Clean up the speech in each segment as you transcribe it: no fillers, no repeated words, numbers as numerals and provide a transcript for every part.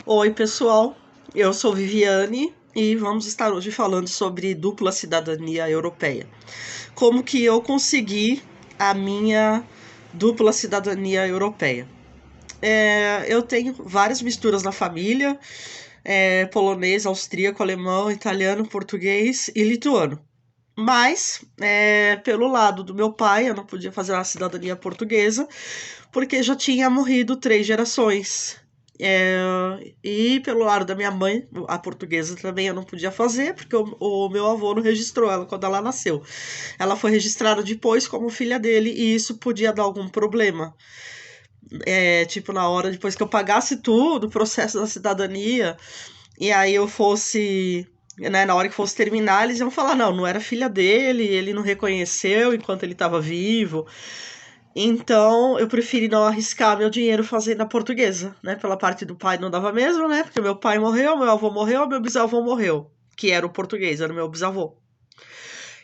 Oi, pessoal. Eu sou Viviane e vamos estar hoje falando sobre dupla cidadania europeia. Como que eu consegui a minha dupla cidadania europeia? Eu tenho várias misturas na família: polonês, austríaco, alemão, italiano, português e lituano. Mas, pelo lado do meu pai, eu não podia fazer a cidadania portuguesa, porque já tinha morrido 3 gerações. E pelo lado da minha mãe, a portuguesa também eu não podia fazer, porque o meu avô não registrou ela quando ela nasceu. Ela foi registrada depois como filha dele, e isso podia dar algum problema. Tipo, na hora depois que eu pagasse tudo, o processo da cidadania, e aí eu fosse, né, na hora que fosse terminar, eles iam falar: não, não era filha dele, ele não reconheceu enquanto ele estava vivo. Então, eu preferi não arriscar meu dinheiro fazendo a portuguesa, né? Pela parte do pai não dava mesmo, né? Porque meu pai morreu, meu avô morreu, meu bisavô morreu, que era o português, era o meu bisavô.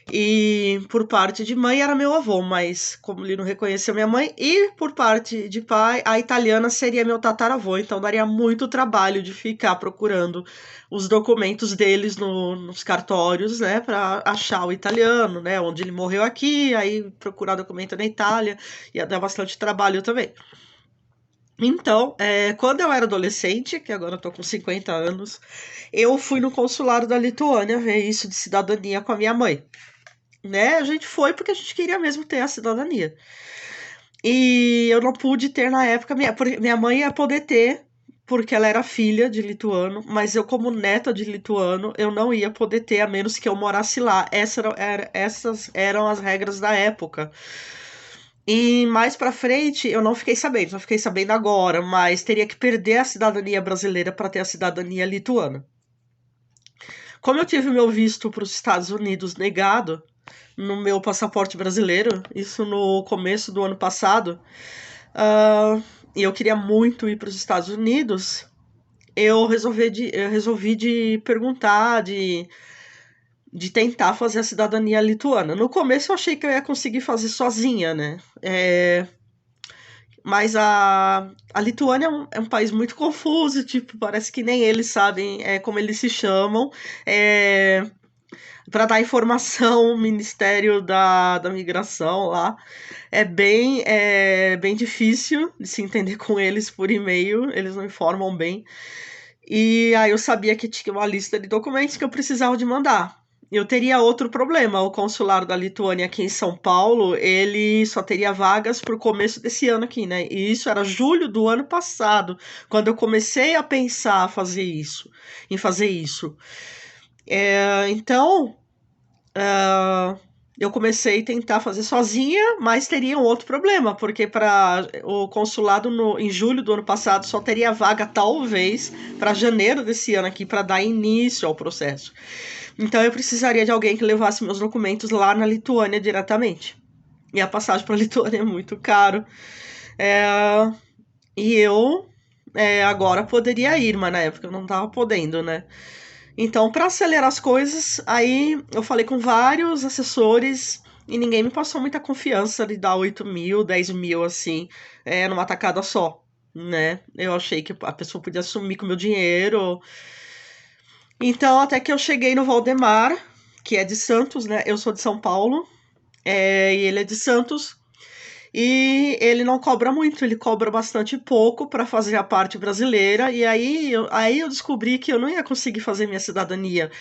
E por parte de mãe era meu avô, mas como ele não reconheceu minha mãe, e por parte de pai, a italiana seria meu tataravô, então daria muito trabalho de ficar procurando os documentos deles nos cartórios, né, para achar o italiano, né, onde ele morreu aqui, aí procurar documento na Itália, ia dar bastante trabalho também. Então, quando eu era adolescente, que agora eu tô com 50 anos, eu fui no consulado da Lituânia ver isso de cidadania com a minha mãe, né? A gente foi porque a gente queria mesmo ter a cidadania. E eu não pude ter na época, minha mãe ia poder ter, porque ela era filha de lituano, mas eu, como neta de lituano, eu não ia poder ter a menos que eu morasse lá. Essas eram as regras da época. E mais pra frente, eu não fiquei sabendo, só fiquei sabendo agora, mas teria que perder a cidadania brasileira para ter a cidadania lituana. Como eu tive meu visto para os Estados Unidos negado no meu passaporte brasileiro, isso no começo do ano passado, ah, e eu queria muito ir para os Estados Unidos, eu resolvi de perguntar, de tentar fazer a cidadania lituana. No começo eu achei que eu ia conseguir fazer sozinha, né? Mas a Lituânia é um país muito confuso, tipo, parece que nem eles sabem como eles se chamam. É, para dar informação, o Ministério da Migração lá bem difícil de se entender com eles por e-mail, eles não informam bem. E aí eu sabia que tinha uma lista de documentos que eu precisava de mandar. Eu teria outro problema, o consulado da Lituânia aqui em São Paulo, ele só teria vagas para o começo desse ano aqui, né? E isso era julho do ano passado, quando eu comecei a pensar em fazer isso. Então, eu comecei a tentar fazer sozinha, mas teria um outro problema, porque para o consulado em julho do ano passado só teria vaga talvez para janeiro desse ano aqui para dar início ao processo. Então eu precisaria de alguém que levasse meus documentos lá na Lituânia diretamente. E a passagem para a Lituânia é muito caro. É, e eu agora poderia ir, mas na época eu não estava podendo, né? Então, para acelerar as coisas, aí eu falei com vários assessores e ninguém me passou muita confiança de dar 8 mil, 10 mil, assim, numa tacada só, né? Eu achei que a pessoa podia sumir com o meu dinheiro. Então, até que eu cheguei no Valdemar, que é de Santos, né? Eu sou de São Paulo, e ele é de Santos. E ele não cobra muito, ele cobra bastante pouco para fazer a parte brasileira. E aí eu descobri que eu não ia conseguir fazer minha cidadania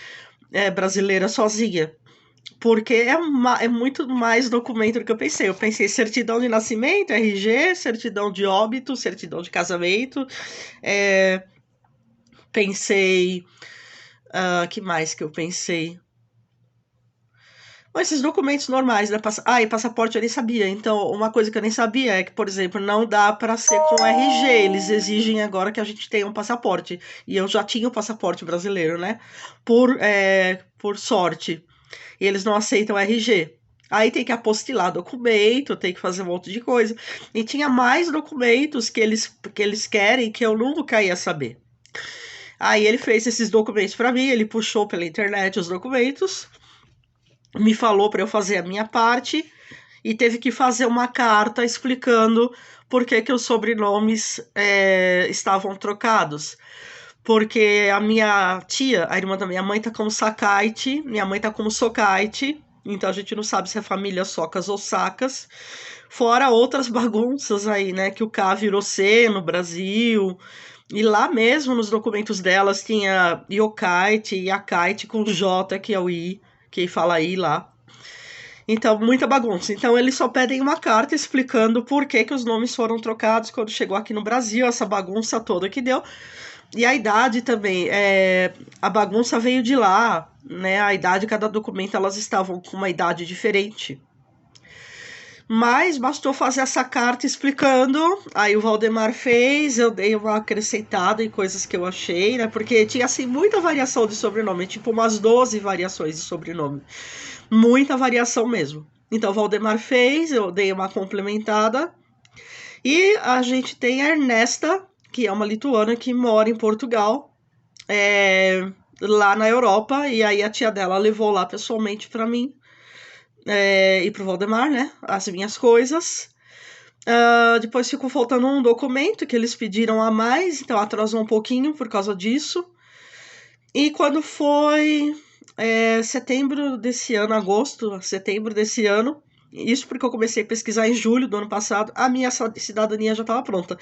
brasileira sozinha. Porque é muito mais documento do que eu pensei. Eu pensei certidão de nascimento, RG, certidão de óbito, certidão de casamento. é, Pensei. Que mais que eu pensei? Bom, esses documentos normais, né? E passaporte eu nem sabia. Então, uma coisa que eu nem sabia é que, por exemplo, não dá para ser com RG. Eles exigem agora que a gente tenha um passaporte. E eu já tinha o passaporte brasileiro, né? Por sorte. E eles não aceitam RG. Aí tem que apostilar documento, tem que fazer um monte de coisa. E tinha mais documentos que eles querem que eu nunca ia saber. Aí ele fez esses documentos para mim, ele puxou pela internet os documentos, me falou para eu fazer a minha parte e teve que fazer uma carta explicando por que os sobrenomes estavam trocados. porque a minha tia, a irmã da minha mãe, tá como Sakaite, minha mãe tá como Sokaite, então a gente não sabe se é família Socas ou Sacas. Fora outras bagunças aí, né, que o K virou C no Brasil, e lá mesmo nos documentos delas tinha Yokaite e Akaite com J, que é o I, que fala I lá. Então, muita bagunça. Então, eles só pedem uma carta explicando por que, que os nomes foram trocados quando chegou aqui no Brasil, essa bagunça toda que deu. E a idade também, a bagunça veio de lá, né? A idade, cada documento, elas estavam com uma idade diferente. Mas bastou fazer essa carta explicando, aí o Valdemar fez, eu dei uma acrescentada em coisas que eu achei, né? Porque tinha, assim, muita variação de sobrenome, tipo umas 12 variações de sobrenome. Muita variação mesmo. Então, o Valdemar fez, eu dei uma complementada. E a gente tem a Ernesta, que é uma lituana que mora em Portugal, lá na Europa, e aí a tia dela levou lá pessoalmente para mim e pro Valdemar, né, as minhas coisas. Depois ficou faltando um documento que eles pediram a mais, então atrasou um pouquinho por causa disso. E quando foi setembro desse ano, agosto, setembro desse ano, isso porque eu comecei a pesquisar em julho do ano passado, a minha cidadania já estava pronta.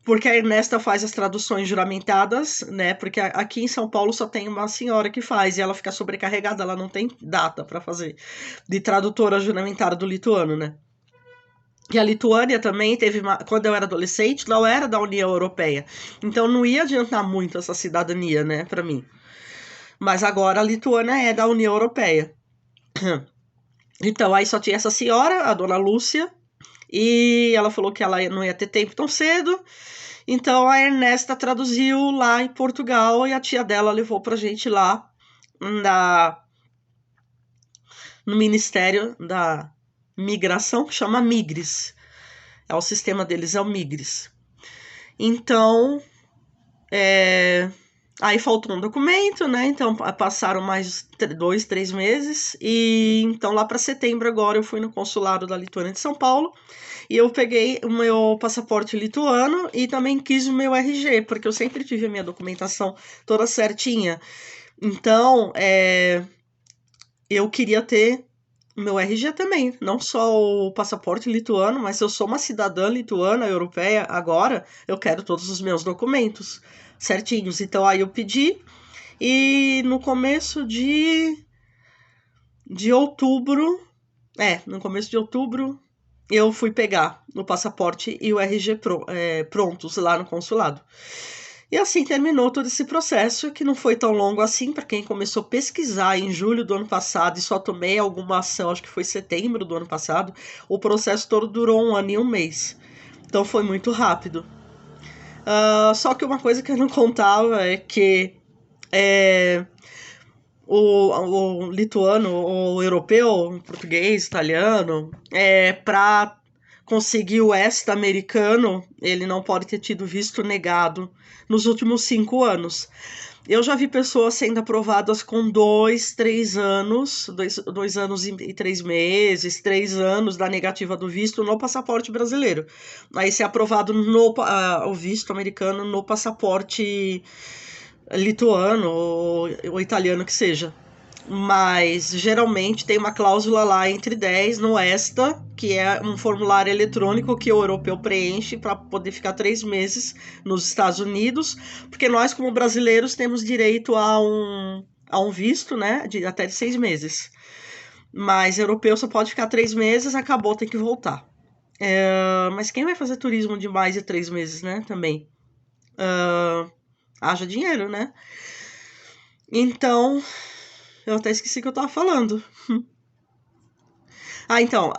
Porque a Ernesta faz as traduções juramentadas, né? Porque aqui em São Paulo só tem uma senhora que faz e ela fica sobrecarregada, ela não tem data para fazer de tradutora juramentada do lituano, né? E a Lituânia também teve quando eu era adolescente, não era da União Europeia. Então não ia adiantar muito essa cidadania, né, para mim. Mas agora a Lituânia é da União Europeia. Então aí só tinha essa senhora, a dona Lúcia, e ela falou que ela não ia ter tempo tão cedo. Então a Ernesta traduziu lá em Portugal e a tia dela levou pra gente lá no Ministério da Migração, que chama Migres. O sistema deles é o Migres. Então, aí faltou um documento, né? Então passaram mais 2, 3 meses. E então lá para setembro agora eu fui no consulado da Lituânia de São Paulo. E eu peguei o meu passaporte lituano e também quis o meu RG, porque eu sempre tive a minha documentação toda certinha. Então, eu queria ter o meu RG também, não só o passaporte lituano, mas se eu sou uma cidadã lituana, europeia, agora, eu quero todos os meus documentos certinhos. Então, aí eu pedi, e no começo de outubro, no começo de outubro, eu fui pegar o passaporte e o RG prontos lá no consulado. E assim terminou todo esse processo, que não foi tão longo assim, para quem começou a pesquisar em julho do ano passado e só tomei alguma ação, acho que foi setembro do ano passado, o processo todo durou 1 ano e 1 mês. Então foi muito rápido. Só que uma coisa que eu não contava é que o lituano, o europeu, o português, italiano, para conseguir o ESTA americano, ele não pode ter tido visto negado nos últimos 5 anos. Eu já vi pessoas sendo aprovadas com 2, 3 anos, 2 anos e 3 meses, 3 anos da negativa do visto no passaporte brasileiro. Aí ser aprovado o visto americano no passaporte lituano ou italiano que seja. Mas geralmente tem uma cláusula lá entre 10 no ESTA, que é um formulário eletrônico que o europeu preenche para poder ficar 3 meses nos Estados Unidos, porque nós, como brasileiros, temos direito a um visto, né, de até 6 meses. Mas europeu só pode ficar 3 meses, acabou, tem que voltar. Mas quem vai fazer turismo de mais de 3 meses, né, também? Haja dinheiro, né? Então, eu até esqueci o que eu tava falando. Então,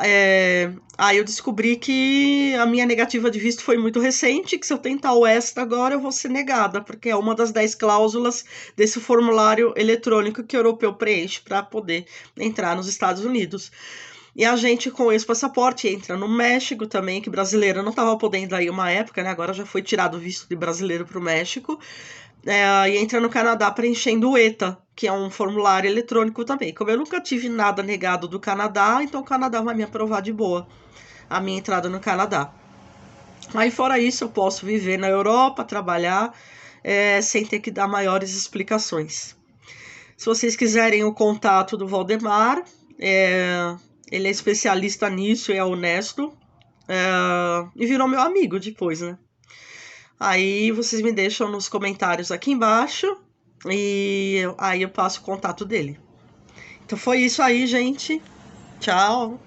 aí eu descobri que a minha negativa de visto foi muito recente, que se eu tentar o ESTA agora eu vou ser negada, porque é uma das 10 cláusulas desse formulário eletrônico que o europeu preenche para poder entrar nos Estados Unidos. E a gente, com esse passaporte, entra no México também, que brasileiro não estava podendo ir uma época, né? Agora já foi tirado o visto de brasileiro para o México. E entra no Canadá preenchendo o ETA, que é um formulário eletrônico também. Como eu nunca tive nada negado do Canadá, então o Canadá vai me aprovar de boa a minha entrada no Canadá. Aí fora isso, eu posso viver na Europa, trabalhar sem ter que dar maiores explicações. Se vocês quiserem o contato do Valdemar, ele é especialista nisso e é honesto, e virou meu amigo depois, né? Aí vocês me deixam nos comentários aqui embaixo e aí eu passo o contato dele. Então foi isso aí, gente. Tchau.